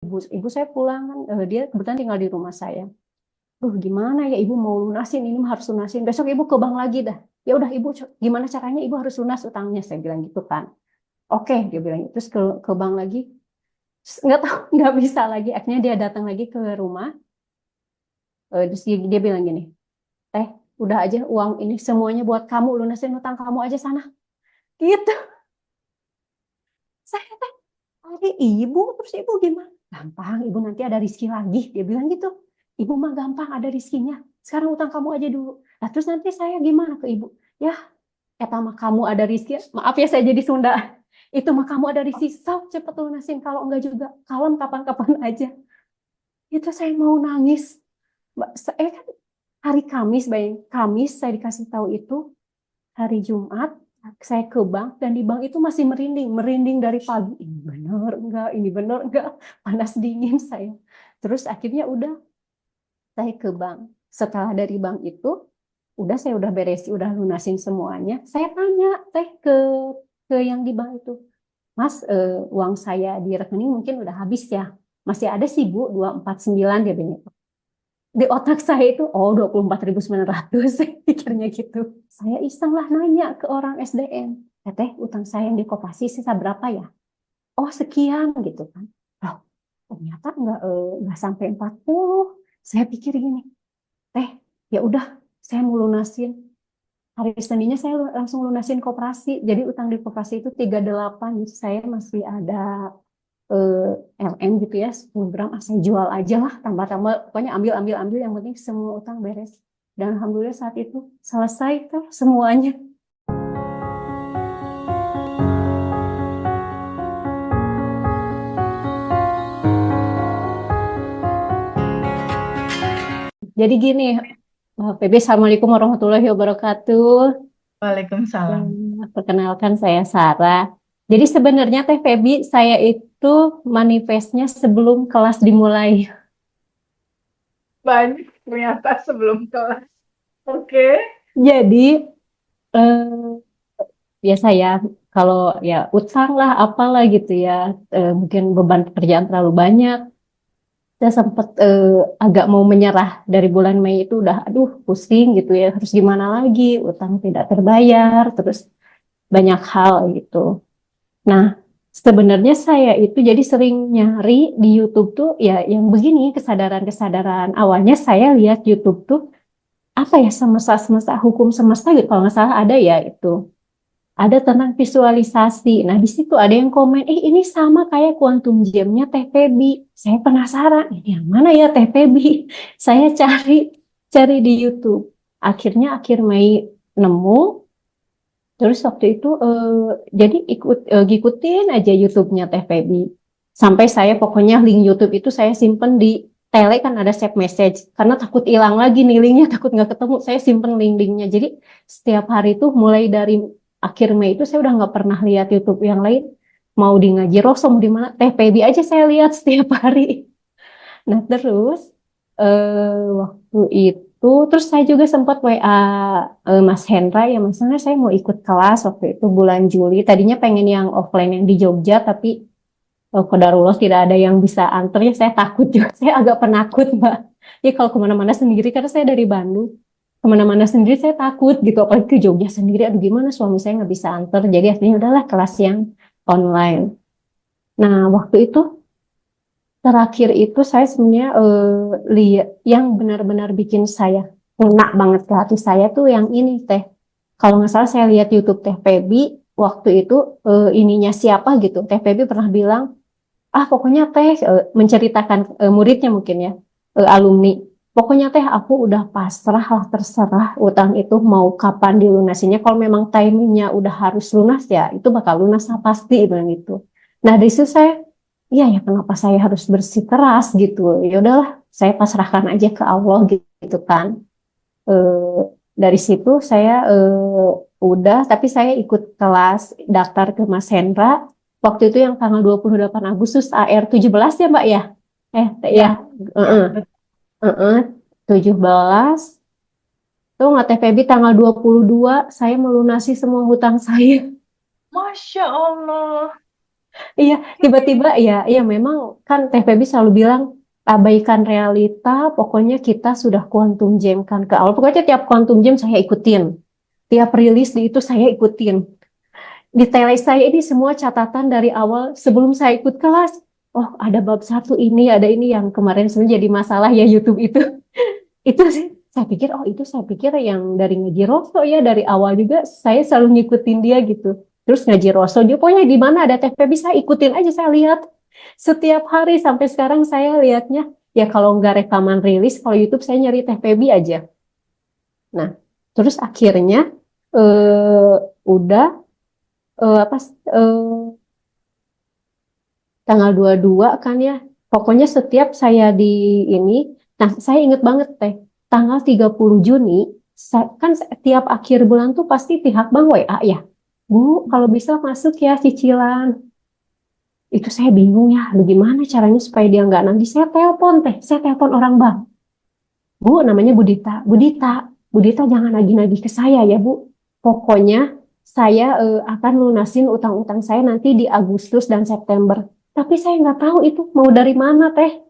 ibu saya pulang kan, dia kebetulan tinggal di rumah saya. Duh, gimana ya ibu mau lunasin ini mah harus lunasin. Besok ibu ke bank lagi dah. Ya udah ibu gimana caranya ibu harus lunas utangnya saya bilang gitu kan. Oke dia bilang gitu. Terus ke bank lagi nggak tahu nggak bisa lagi. Akhirnya dia datang lagi ke rumah. Terus dia bilang gini, teh udah aja uang ini semuanya buat kamu lunasin utang kamu aja sana. Gitu. Saya teh, "Ari, ibu terus ibu gimana? Gampang, ibu nanti ada rezeki lagi." Dia bilang gitu. Ibu mah gampang ada rezekinya. Sekarang utang kamu aja dulu. Nah, terus nanti saya gimana ke ibu? Ya, eta mah kamu ada rezeki. Maaf ya saya jadi Sunda. Itu mah kamu ada rezeki. Sok cepet lunasin. Kalau enggak juga kalem kapan-kapan aja. Itu saya mau nangis. Saya kan hari Kamis, bayang. Kamis saya dikasih tahu itu hari Jumat saya ke bank dan di bank itu masih merinding dari pagi. Ini benar enggak, panas dingin saya. Terus akhirnya udah saya ke bank. Setelah dari bank itu, udah saya udah beres, udah lunasin semuanya. Saya tanya teh ke yang di bank itu, Mas, uang saya di rekening mungkin udah habis ya. Masih ada sih Bu, 249 dia bilang. Di otak saya itu, oh 24.900 saya pikirnya gitu. Saya iseng lah nanya ke orang SDM, Teh utang saya yang di koperasi sisa berapa ya? Oh sekian gitu kan. Loh, ternyata nggak sampai 40. Saya pikir gini, Teh ya udah saya mau lunasin. Hari Seninnya saya langsung lunasin koperasi. Jadi utang di koperasi itu 38. Jadi saya masih ada eh, LM gitu ya 10 gram saya jual aja lah tambah-tambah pokoknya ambil yang penting semua utang beres dan alhamdulillah saat itu selesai tuh semuanya. Jadi gini, PB Assalamualaikum warahmatullahi wabarakatuh. Waalaikumsalam. Perkenalkan saya Sarah. Jadi sebenarnya Teh Febi saya itu manifestnya sebelum kelas dimulai. Banyak ternyata sebelum kelas. Oke. Jadi eh, biasa ya kalau ya utang lah apalah gitu ya, mungkin beban pekerjaan terlalu banyak saya sempat agak mau menyerah dari bulan Mei itu udah aduh pusing gitu ya harus gimana lagi utang tidak terbayar terus banyak hal gitu. Nah sebenarnya saya itu jadi sering nyari di YouTube tuh ya yang begini kesadaran-kesadaran awalnya saya lihat YouTube tuh apa ya semesta hukum semesta gitu kalau nggak salah ada ya itu ada tentang visualisasi. Nah, di situ ada yang komen, ini sama kayak quantum gem-nya Teh Febi. Saya penasaran, ini yang mana ya Teh Febi? Saya cari di YouTube. Akhirnya akhir Mei nemu, terus waktu itu jadi ngikutin aja YouTube-nya Teh Febi. Sampai saya pokoknya link YouTube itu saya simpen di tele kan ada save message karena takut hilang lagi nih linknya takut nggak ketemu saya simpen link-linknya jadi setiap hari itu mulai dari akhir Mei itu saya udah nggak pernah lihat YouTube yang lain mau di Ngaji Rosom di mana TPB aja saya lihat setiap hari. Nah terus waktu itu terus saya juga sempat WA Mas Hendra ya Mas Hendra saya mau ikut kelas waktu itu bulan Juli tadinya pengen yang offline yang di Jogja tapi qadarullah tidak ada yang bisa antar ya saya takut juga saya agak penakut Mbak ya kalau kemana-mana sendiri karena saya dari Bandung kemana-mana sendiri saya takut gitu apalagi ke Jogja sendiri aduh gimana suami saya nggak bisa antar jadi akhirnya udahlah kelas yang online. Nah waktu itu terakhir itu saya sebenarnya lihat yang benar-benar bikin saya enak banget ke hati saya tuh yang ini Teh kalau nggak salah saya lihat YouTube Teh Febi waktu itu ininya siapa gitu Teh Febi pernah bilang pokoknya teh menceritakan muridnya mungkin ya alumni pokoknya teh aku udah pasrah lah terserah utang itu mau kapan dilunasinya kalau memang timingnya udah harus lunas ya itu bakal lunas lah pasti bilang gitu. Nah dari situ saya iya ya kenapa saya harus bersikeras gitu ya udahlah saya pasrahkan aja ke Allah gitu kan. Eh, dari situ saya udah tapi saya ikut kelas daftar ke Mas Hendra waktu itu yang tanggal 28 Agustus AR 17 ya Mbak ya ya Ya, heeh, ya, betul. heeh, 17 tuh nggak TPB tanggal 22 saya melunasi semua hutang saya. Masya Allah. Iya, tiba-tiba ya, ya memang kan Teh Febi selalu bilang abaikan realita, pokoknya kita sudah quantum jam kan ke awal. Pokoknya tiap quantum jam saya ikutin, tiap rilis di itu saya ikutin. Detail saya ini semua catatan dari awal sebelum saya ikut kelas. Oh, ada bab satu ini, ada ini yang kemarin sebenarnya jadi masalah ya YouTube itu. Itu sih saya pikir, oh itu saya pikir yang dari Ngaji Rosso ya dari awal juga saya selalu ngikutin dia gitu. Terus Ngaji Rosso dia pokoknya di mana ada TVB bisa ikutin aja saya lihat setiap hari sampai sekarang saya lihatnya ya kalau nggak rekaman rilis kalau YouTube saya nyari TVB aja. Nah terus akhirnya eh, udah apa tanggal 22 kan ya. Pokoknya setiap saya di ini, nah saya inget banget teh, tanggal 30 Juni, kan setiap akhir bulan tuh pasti pihak bank WA ya. Bu, kalau bisa masuk ya cicilan. Itu saya bingung ya, bagaimana caranya supaya dia nggak nanti saya telepon orang bank. Bu, namanya Budita. Budita jangan nagih-nagih ke saya ya Bu. Pokoknya saya akan lunasin utang-utang saya nanti di Agustus dan September. Tapi saya nggak tahu itu mau dari mana Teh.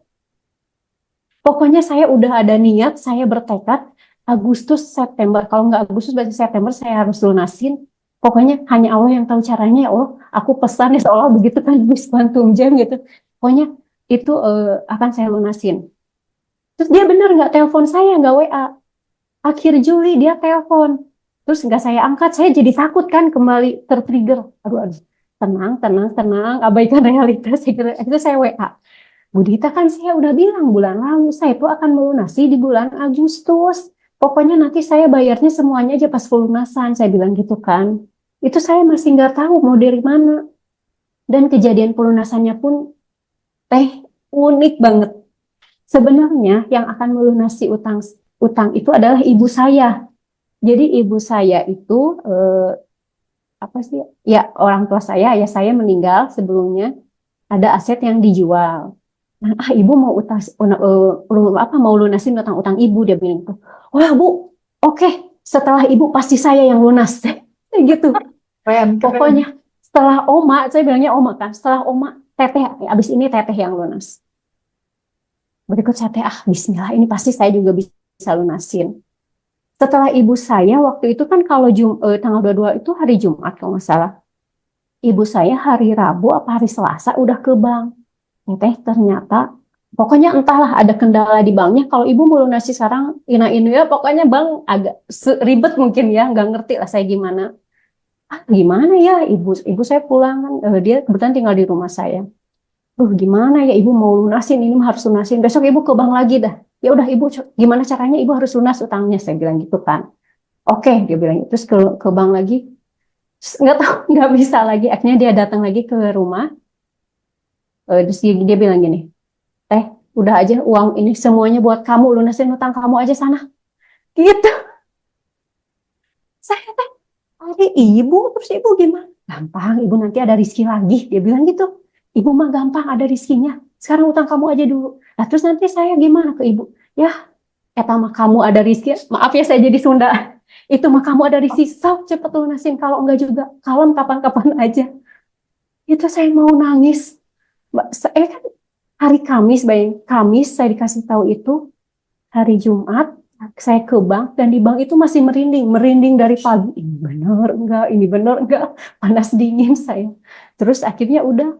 Pokoknya saya udah ada niat, saya bertekad Agustus September. Kalau nggak Agustus berarti September saya harus lunasin. Pokoknya hanya Allah yang tahu caranya ya Allah. Aku pesan ya seolah begitu kan bis quantum jam gitu. Pokoknya itu akan saya lunasin. Terus dia benar nggak telepon saya, nggak WA. Akhir Juli dia telepon. Terus nggak saya angkat, saya jadi takut kan kembali tertrigger. Aduh, tenang, abaikan realitas. Itu saya WA. Budita kan saya udah bilang bulan lalu, saya itu akan melunasi di bulan Agustus. Pokoknya nanti saya bayarnya semuanya aja pas pelunasan, saya bilang gitu kan. Itu saya masih nggak tahu mau dari mana. Dan kejadian pelunasannya pun unik banget. Sebenarnya yang akan melunasi utang utang itu adalah ibu saya. Jadi ibu saya itu apa sih? Ya orang tua saya, ayah saya meninggal sebelumnya ada aset yang dijual. Nah, ibu mau apa mau lunasin utang-utang ibu dia bilang gitu. Wah bu, oke. Setelah ibu pasti saya yang lunas, gitu. Keren, keren. Pokoknya setelah oma, saya bilangnya oma kan. Setelah oma, teteh, abis ini teteh yang lunas. Berikut saya Bismillah, ini pasti saya juga bisa lunasin. Setelah ibu saya waktu itu kan kalau tanggal 22 itu hari Jumat kalau nggak salah. Ibu saya hari Rabu apa hari Selasa udah ke bank. Ternyata pokoknya entahlah ada kendala di banknya. Kalau ibu mau lunasi sekarang ini ya pokoknya bank agak ribet mungkin ya, nggak ngerti lah saya gimana. Gimana ya ibu saya pulang kan dia kebetulan tinggal di rumah saya. Gimana ya ibu mau lunasin ini harus lunasin. Besok ibu ke bank lagi dah. Ya udah ibu gimana caranya ibu harus lunas utangnya saya bilang gitu kan. Oke dia bilang terus ke bank lagi. Terus, nggak tahu nggak bisa lagi. Akhirnya dia datang lagi ke rumah. Terus dia bilang gini. Udah aja uang ini semuanya buat kamu, lunasin utang kamu aja sana. Gitu. Saya teh, hari ibu, terus ibu gimana? Gampang, ibu nanti ada rizki lagi. Dia bilang gitu. Ibu mah gampang ada rizkinya. Sekarang utang kamu aja dulu. Nah terus nanti saya gimana ke ibu? Ya, eta mah kamu ada rizki. Maaf ya saya jadi Sunda. Itu mah kamu ada rizki. Sok cepet lunasin. Kalau enggak juga, kalem kapan-kapan aja. Itu saya mau nangis. Saya kan hari Kamis, bayang Kamis saya dikasih tahu itu hari Jumat saya ke bank dan di bank itu masih merinding dari pagi. Ini benar enggak, panas dingin saya. Terus akhirnya udah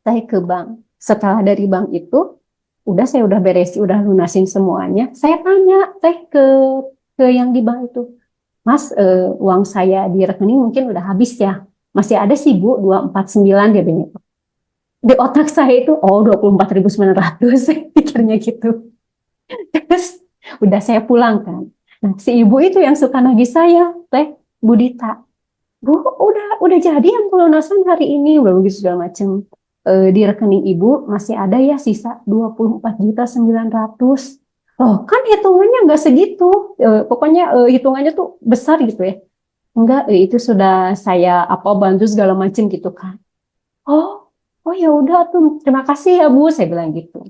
saya ke bank. Setelah dari bank itu udah saya udah udah lunasin semuanya. Saya tanya ke yang di bank itu, Mas, uang saya di rekening mungkin udah habis ya. Masih ada sih Bu 249 dia bilang. Di otak saya itu oh 24.900 pikirnya gitu. Terus udah saya pulang kan. Nah, si ibu itu yang suka nagih saya, Budita. Bu, udah jadi yang pelunasan hari ini, udah begitu segala macam. Di rekening ibu masih ada ya sisa 24.900.000. Oh, kan hitungannya nggak segitu. Pokoknya hitungannya tuh besar gitu ya. Enggak, itu sudah saya apa bantu segala macam gitu kan. Oh, oh ya udah tuh, terima kasih ya Bu, saya bilang gitu.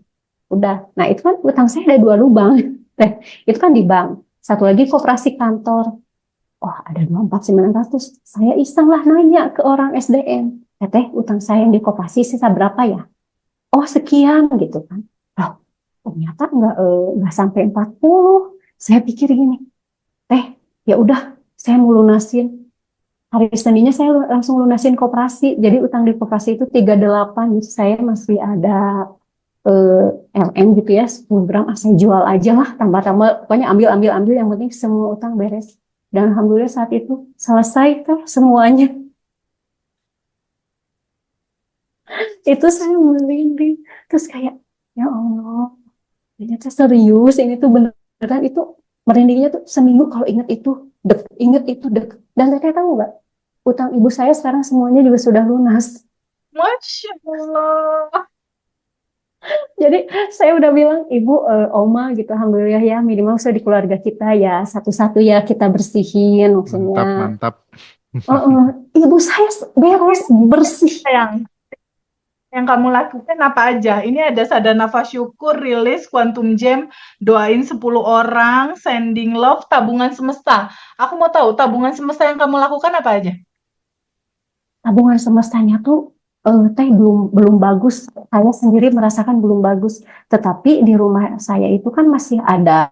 Udah, nah itu kan utang saya ada 2 lubang. Itu kan di bank. Satu lagi koperasi kantor. Oh, ada 24.900. Saya iseng lah nanya ke orang SDM. Teteh, utang saya yang di koperasi sisa berapa ya? Oh, sekian gitu kan. Oh, ternyata nggak sampai 40. Saya pikir gini, teh, ya udah, saya mau lunasin. Hari Seninnya saya langsung lunasin koperasi. Jadi utang di koperasi itu 38. Jadi saya masih ada eh, LM gitu ya, 10 gram. Ah, saya jual aja lah, tambah-tambah. Pokoknya ambil-ambil-ambil, yang penting semua utang beres. Dan Alhamdulillah saat itu selesai tuh semuanya. Itu saya merinding. Terus kayak, ya Allah, ternyata serius. Ini tuh beneran, itu merindingnya tuh seminggu kalau inget itu. Inget itu, dek. Dan ternyata tahu nggak? Utang ibu saya sekarang semuanya juga sudah lunas. Masya Allah. Jadi saya udah bilang, ibu, oma gitu, alhamdulillah ya, minimal sudah di keluarga kita ya, satu-satu ya kita bersihin maksudnya. Mantap, mantap. Ibu saya beres, bersih. Sayang, yang kamu lakukan apa aja? Ini ada sadana nafas syukur, rilis, quantum jam, doain 10 orang, sending love, tabungan semesta. Aku mau tahu tabungan semesta yang kamu lakukan apa aja? Tabungan semestanya tuh teh belum belum bagus. Saya sendiri merasakan belum bagus. Tetapi di rumah saya itu kan masih ada,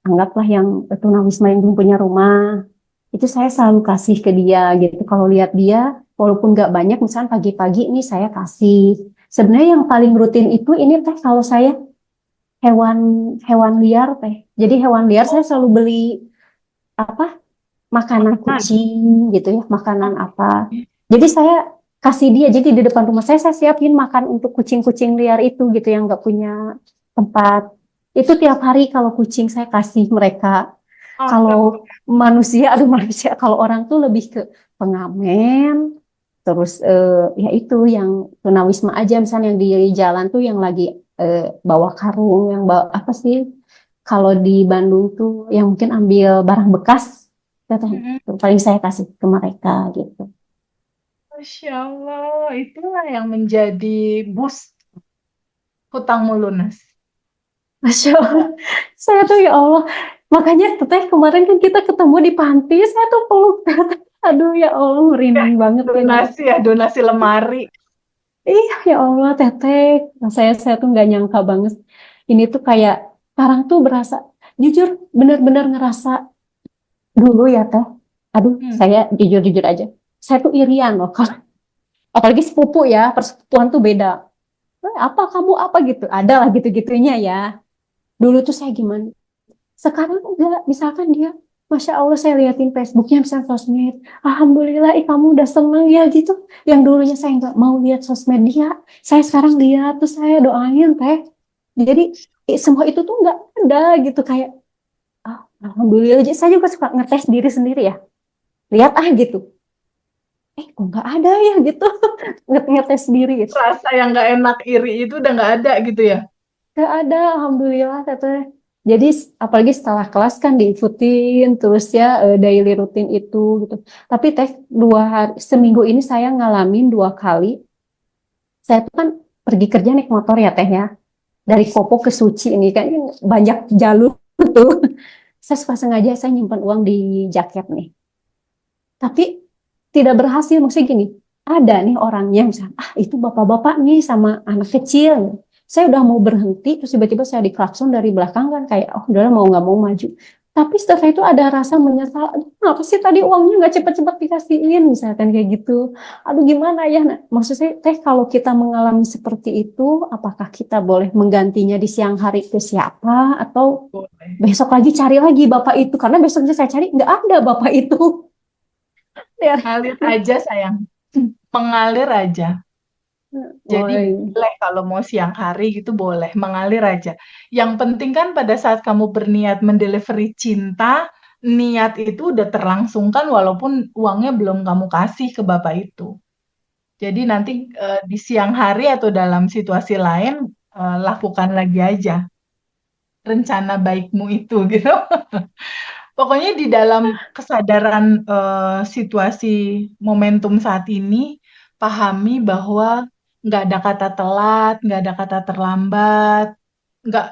anggaplah yang tunawisma yang belum punya rumah. Itu saya selalu kasih ke dia gitu. Kalau lihat dia, walaupun nggak banyak, misalnya pagi-pagi ini saya kasih. Sebenarnya yang paling rutin itu ini teh kalau saya hewan hewan liar teh. Jadi hewan liar saya selalu beli apa, makanan Nah, kucing gitu ya, makanan apa. Jadi saya kasih dia, jadi di depan rumah saya siapin makan untuk kucing-kucing liar itu gitu yang nggak punya tempat. Itu tiap hari kalau kucing saya kasih mereka. Kalau manusia, aduh manusia, kalau orang tuh lebih ke pengamen, terus ya itu yang tunawisma aja, misalnya yang di jalan tuh yang lagi bawa karung, yang bawa apa sih? Kalau di Bandung tuh yang mungkin ambil barang bekas, mm-mm. itu paling saya kasih ke mereka gitu. Masya Allah, itulah yang menjadi boost hutangmu lunas. Masya Allah, saya tuh ya Allah, makanya teteh kemarin kan kita ketemu di panti, saya tuh peluk teteh. Aduh ya Allah, Ya, merinding banget ini. donasi ya, donasi lemari. Iya ya Allah, teteh, saya tuh nggak nyangka banget. Ini tuh kayak sekarang tuh berasa, jujur bener-bener ngerasa dulu ya teh. Aduh, Hmm. saya jujur-jujur aja, saya tuh irian loh. Kalau apalagi sepupu ya, persepupuan tuh beda. Apa kamu apa gitu, ada lah gitu-gitunya ya. Dulu tuh saya gimana? Sekarang enggak, misalkan dia, Masya Allah saya liatin Facebooknya, misalnya sosmed, Alhamdulillah, kamu udah seneng ya gitu. Yang dulunya saya nggak mau lihat sosmed dia, saya sekarang lihat, terus saya doain teh. Jadi semua itu tuh nggak ada gitu, kayak, Alhamdulillah. Jadi saya juga suka ngetes diri sendiri ya, lihat gitu. Kok nggak ada ya gitu, ngetes diri gitu. Rasa yang nggak enak, iri itu udah nggak ada gitu ya. Gak ada, alhamdulillah teteh. Jadi apalagi setelah kelas kan diikutin terus ya, daily rutin itu gitu. Tapi teh 2 hari seminggu ini saya ngalamin 2 kali. Saya tuh kan pergi kerja naik motor ya teh ya. Dari Kopo ke Suci ini kan banyak jalur tuh. Saya suka sengaja saya nyimpan uang di jaket nih. Tapi tidak berhasil, maksudnya gini, ada nih orangnya misalnya, itu bapak-bapak nih sama anak kecil. Saya udah mau berhenti, terus tiba-tiba saya diklakson dari belakang kan, kayak, oh udah mau nggak mau maju. Tapi setelah itu ada rasa menyesal, aduh, kenapa sih tadi uangnya nggak cepet-cepet dikasihin, misalkan kayak gitu. Aduh gimana ya, nah, maksud saya, teh kalau kita mengalami seperti itu, apakah kita boleh menggantinya di siang hari ke siapa, atau Boleh. besok lagi cari lagi bapak itu, karena besoknya saya cari, nggak ada bapak itu. Ya. Ngalir aja sayang, mengalir aja. Jadi Woi. boleh kalau mau siang hari gitu boleh, mengalir aja. Yang penting kan pada saat kamu berniat mendelivery cinta, niat itu udah terlangsungkan walaupun uangnya belum kamu kasih ke bapak itu. Jadi nanti di siang hari atau dalam situasi lain lakukan lagi aja rencana baikmu itu gitu. Pokoknya di dalam kesadaran situasi momentum saat ini, pahami bahwa nggak ada kata telat, nggak ada kata terlambat,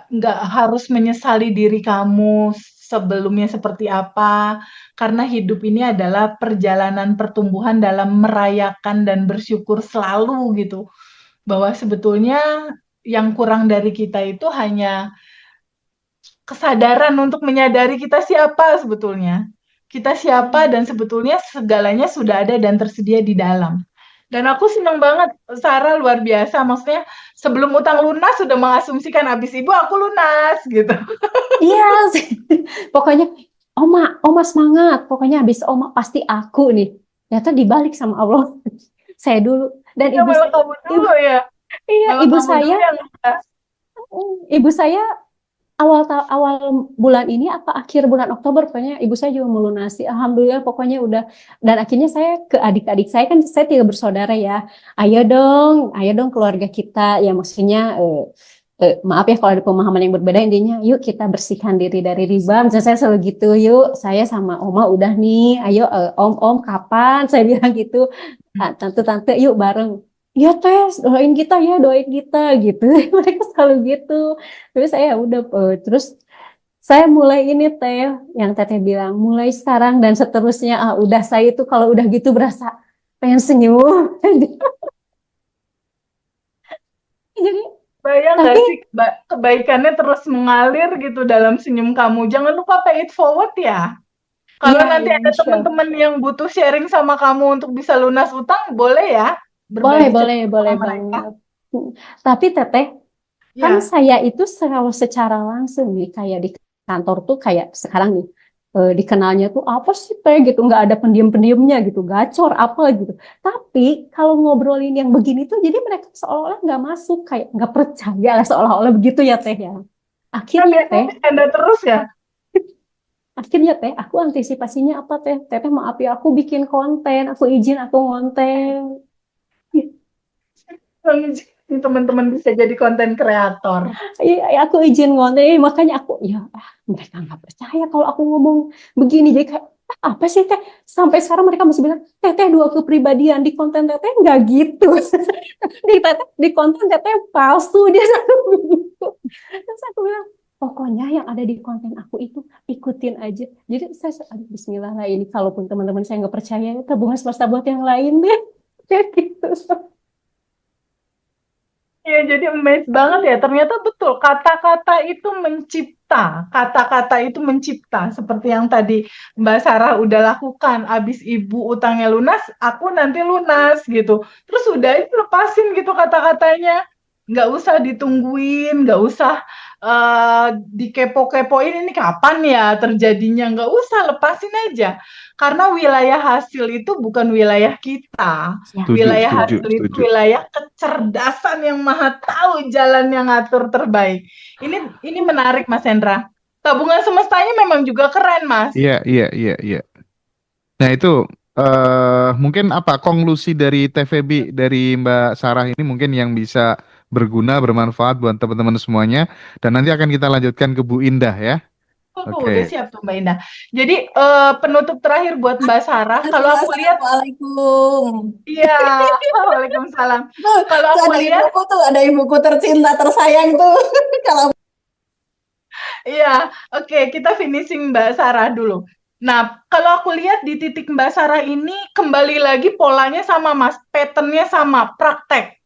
nggak harus menyesali diri kamu sebelumnya seperti apa, karena hidup ini adalah perjalanan pertumbuhan dalam merayakan dan bersyukur selalu gitu. Bahwa sebetulnya yang kurang dari kita itu hanya kesadaran untuk menyadari kita siapa sebetulnya. Kita siapa dan sebetulnya segalanya sudah ada dan tersedia di dalam. Dan aku senang banget, Sarah luar biasa. Maksudnya sebelum utang lunas sudah mengasumsikan habis ibu aku lunas gitu. Iya, pokoknya Oma semangat. Pokoknya habis Oma pasti aku nih. Ternyata dibalik sama Allah. Saya dulu dan Ya malah kamu ibu, dulu ya. iya, Malah kamu dulu yang ibu saya awal bulan ini apa akhir bulan Oktober pokoknya ibu saya juga melunasi. Alhamdulillah pokoknya udah, dan akhirnya saya ke adik-adik saya, kan saya tiga bersaudara ya. Ayo dong keluarga kita, ya maksudnya maaf ya kalau ada pemahaman yang berbeda, intinya yuk kita bersihkan diri dari riba. Misalnya saya selalu gitu, yuk saya sama Oma udah nih, ayo Om kapan, saya bilang gitu. Ah, tante-tante yuk bareng. Ya teh, doain kita gitu. Mereka selalu gitu. Terus saya udah terus saya mulai ini teh, yang teteh bilang mulai sekarang dan seterusnya. Ah udah, saya itu kalau udah gitu berasa pengen senyum. Jadi bayang nggak tapi sih kebaikannya terus mengalir gitu dalam senyum kamu. Jangan lupa pay it forward ya. Kalau iya nanti iya ada insya Allah. teman-teman yang butuh sharing sama kamu untuk bisa lunas utang, boleh ya Boleh berbagi boleh cerita boleh sama mereka. banget. Tapi teteh, kan Ya, saya itu kalau secara langsung nih kayak di kantor tuh kayak sekarang nih dikenalnya tuh apa sih teh gitu, nggak ada pendiam-pendiamnya gitu, gacor apa gitu. Tapi kalau ngobrolin yang begini tuh jadi mereka seolah-olah nggak masuk, kayak nggak percaya lah seolah-olah begitu ya teh ya. kan Akhirnya biasanya teh, bercanda terus ya. aku antisipasinya apa teh? Teteh maaf ya, aku bikin konten, aku izin aku ngonten. Teman-teman bisa jadi konten kreator. Iya, aku izin ngonten. Makanya aku, ya mereka nggak percaya kalau aku ngomong begini. Jadi kayak, apa sih teh? Sampai sekarang mereka masih bilang, teteh dua kepribadian di konten teteh nggak gitu. Di konten teteh palsu, dia selalu begitu. Terus aku bilang, pokoknya yang ada di konten aku itu ikutin aja. Jadi saya, aduh, Bismillah lah ini. Kalaupun teman-teman saya nggak percaya, tabungan swasta buat yang lain deh. Kayak gitu. Iya, jadi amazed banget ya. Ternyata betul, kata-kata itu mencipta. Kata-kata itu mencipta. Seperti yang tadi Mbak Sarah udah lakukan. Abis ibu utangnya lunas, aku nanti lunas gitu. Terus udah itu lepasin gitu kata-katanya. Nggak usah ditungguin, nggak usah dikepo-kepoin ini kapan ya terjadinya. Nggak usah, lepasin aja. Karena wilayah hasil itu bukan wilayah kita. Siap, Setuju, Wilayah siap. setuju, hasil itu setuju. wilayah kecerdasan yang maha tahu jalan yang ngatur terbaik. Ini menarik Mas Hendra. Tabungan semestanya memang juga keren, Mas. Iya, iya, iya, iya. Nah, itu mungkin apa konklusi dari TVB dari Mbak Sarah ini mungkin yang bisa berguna, bermanfaat buat teman-teman semuanya. Dan nanti akan kita lanjutkan ke Bu Indah ya. Oh, Oke. udah siap tuh Mbak Indah. Jadi penutup terakhir buat Mbak Sarah, Mas, kalau aku lihat, Assalamualaikum. iya, Waalaikumsalam. Kalau Tuh aku ada lihat, ibuku tuh, ada ibuku tercinta, tersayang tuh. Kalau iya, oke, kita finishing Mbak Sarah dulu. Nah, kalau aku lihat di titik Mbak Sarah ini kembali lagi polanya sama Mas, pattern-nya sama, praktek.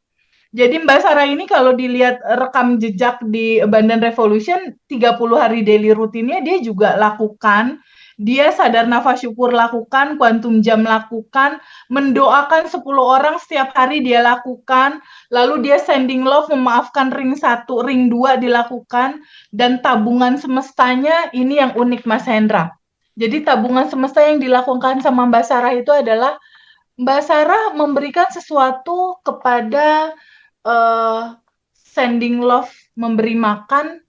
Jadi Mbak Sarah ini kalau dilihat rekam jejak di Bandan Revolution, 30 hari daily rutinnya dia juga lakukan. Dia sadar nafas syukur lakukan, kuantum jam lakukan, mendoakan 10 orang setiap hari dia lakukan, lalu dia sending love, memaafkan ring 1, ring 2 dilakukan, dan tabungan semestanya ini yang unik Mas Hendra. Jadi tabungan semesta yang dilakukan sama Mbak Sarah itu adalah Mbak Sarah memberikan sesuatu kepada sending love, memberi makan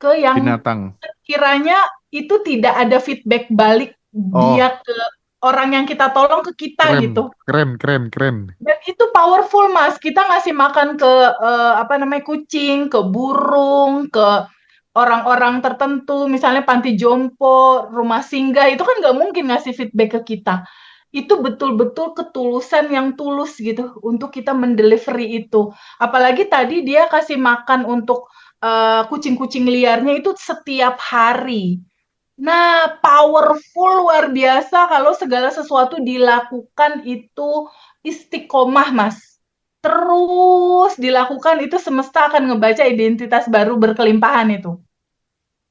ke yang Binatang. kiranya itu tidak ada feedback balik Oh, dia ke orang yang kita tolong ke kita keren, gitu. keren, keren, keren. Dan itu powerful Mas. Kita ngasih makan ke apa namanya kucing, ke burung, ke orang-orang tertentu, misalnya panti jompo, rumah singgah, itu kan nggak mungkin ngasih feedback ke kita. Itu betul-betul ketulusan yang tulus gitu untuk kita mendelivery itu. Apalagi tadi dia kasih makan untuk kucing-kucing liarnya itu setiap hari. Nah, powerful luar biasa kalau segala sesuatu dilakukan itu istiqomah, Mas. Terus dilakukan itu semesta akan ngebaca identitas baru berkelimpahan itu.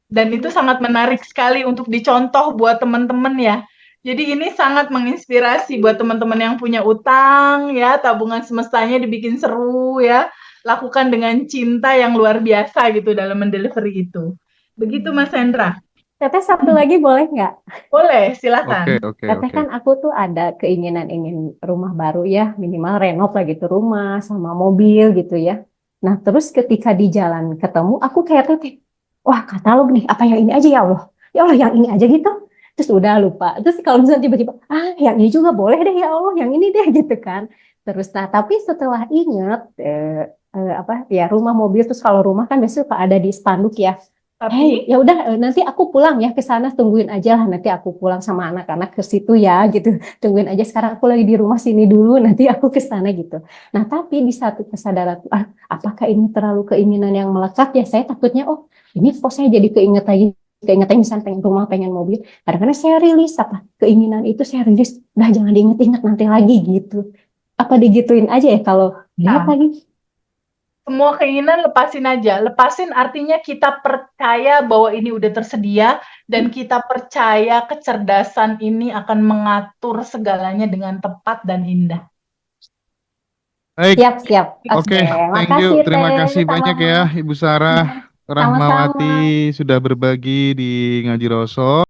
Dan itu sangat menarik sekali untuk dicontoh buat teman-teman ya. Jadi ini sangat menginspirasi buat teman-teman yang punya utang ya, tabungan semestanya dibikin seru ya. Lakukan dengan cinta yang luar biasa gitu dalam mendelivery itu. Begitu Mas Hendra. Teteh satu lagi boleh nggak? Boleh, Oke, silakan. oke, Teteh oke. kan aku tuh ada keinginan ingin rumah baru ya, minimal renov lah gitu rumah sama mobil gitu ya. Nah terus ketika di jalan ketemu, aku kayak Teteh, wah katalog nih, apa yang ini aja ya Allah? Ya Allah yang ini aja gitu. Terus udah lupa. Terus kalau misalnya tiba-tiba, yang ini juga boleh deh ya Allah, yang ini deh gitu kan. Terus nah tapi setelah inget apa ya rumah mobil terus kalau rumah kan biasanya suka ada di spanduk ya. Hey, Tapi ya udah nanti aku pulang ya ke sana tungguin aja lah nanti aku pulang sama anak-anak ke situ ya gitu. Tungguin aja sekarang aku lagi di rumah sini dulu nanti aku ke sana gitu. Nah, tapi di satu kesadaran apakah ini terlalu keinginan yang melekat ya saya takutnya ini kok saya jadi keinget lagi misalnya pengen rumah pengen mobil. Kadang-kadang saya rilis apa keinginan itu saya rilis udah jangan diinget-inget nanti lagi gitu. Apa digituin aja ya kalau lihat nah, lagi. semua keinginan lepasin aja. Lepasin artinya kita percaya bahwa ini udah tersedia dan kita percaya kecerdasan ini akan mengatur segalanya dengan tepat dan indah. Baik, Siap, siap. oke, Oke, thank you. makasih Terima Teh. kasih banyak ya, Sama-sama. Ibu Sarah Sama-sama. Rahmawati sudah berbagi di Ngaji Roso.